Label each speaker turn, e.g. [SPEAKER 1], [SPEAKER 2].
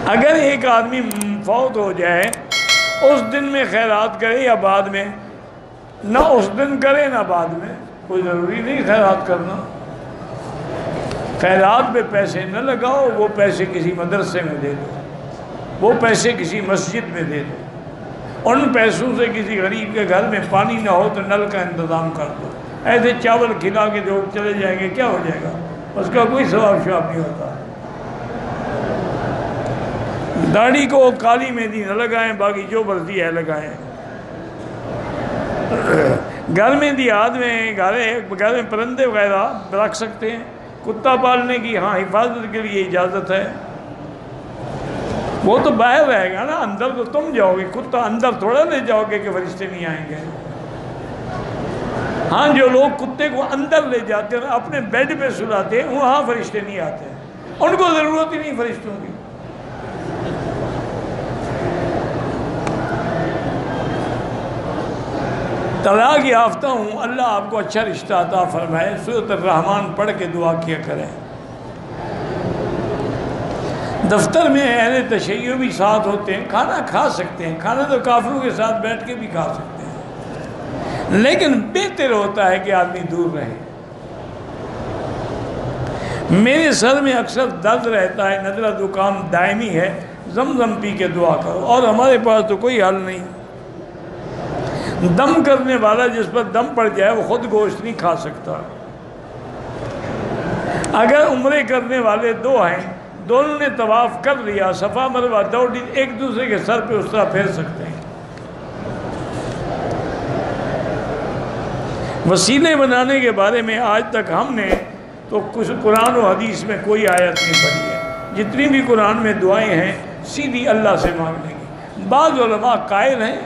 [SPEAKER 1] اگر ایک آدمی فوت ہو جائے اس دن میں خیرات کرے یا بعد میں؟ نہ اس دن کرے نہ بعد میں، کوئی ضروری نہیں خیرات کرنا۔ خیرات پہ پیسے نہ لگاؤ، وہ پیسے کسی مدرسے میں دے دو، وہ پیسے کسی مسجد میں دے دو، ان پیسوں سے کسی غریب کے گھر میں پانی نہ ہو تو نل کا انتظام کر دو۔ ایسے چاول کھلا کے لوگ چلے جائیں گے، کیا ہو جائے گا؟ اس کا کوئی ثواب شواب نہیں ہوتا۔ داڑھی کو کالی مہندی نہ لگائیں، باقی جو مرضی ہے لگائیں۔ گھر میں دیہات میں گھر میں پرندے وغیرہ رکھ سکتے ہیں، کتا پالنے کی ہاں حفاظت کے لیے اجازت ہے۔ وہ تو باہر رہے گا نا، اندر تو تم جاؤ گے، کتا اندر تھوڑا لے جاؤ گے کہ فرشتے نہیں آئیں گے۔ ہاں جو لوگ کتے کو اندر لے جاتے ہیں اپنے بیڈ پہ سلاتے ہیں، وہاں فرشتے نہیں آتے، ان کو ضرورت ہی نہیں فرشتوں کی۔ طلاق یافتہ ہوں، اللہ آپ کو اچھا رشتہ عطا فرمائے، سورۃ الرحمن پڑھ کے دعا کیا کریں۔ دفتر میں اہل تشیع بھی ساتھ ہوتے ہیں، کھانا کھا سکتے ہیں، کھانا تو کافروں کے ساتھ بیٹھ کے بھی کھا سکتے ہیں، لیکن بہتر ہوتا ہے کہ آدمی دور رہے۔ میرے سر میں اکثر درد رہتا ہے، نزلہ زکام دائمی ہے، زمزم پی کے دعا کرو، اور ہمارے پاس تو کوئی حل نہیں۔ دم کرنے والا جس پر دم پڑ جائے وہ خود گوشت نہیں کھا سکتا۔ اگر عمرے کرنے والے دو ہیں، دونوں نے طواف کر لیا، صفا مروہ دوڑ ایک دوسرے کے سر پہ اس طرح پھیر سکتے ہیں۔ وسیلے بنانے کے بارے میں آج تک ہم نے تو کچھ قرآن و حدیث میں کوئی آیت نہیں پڑھی ہے۔ جتنی بھی قرآن میں دعائیں ہیں سیدھی اللہ سے مانگنے کی۔ بعض علماء قائل ہیں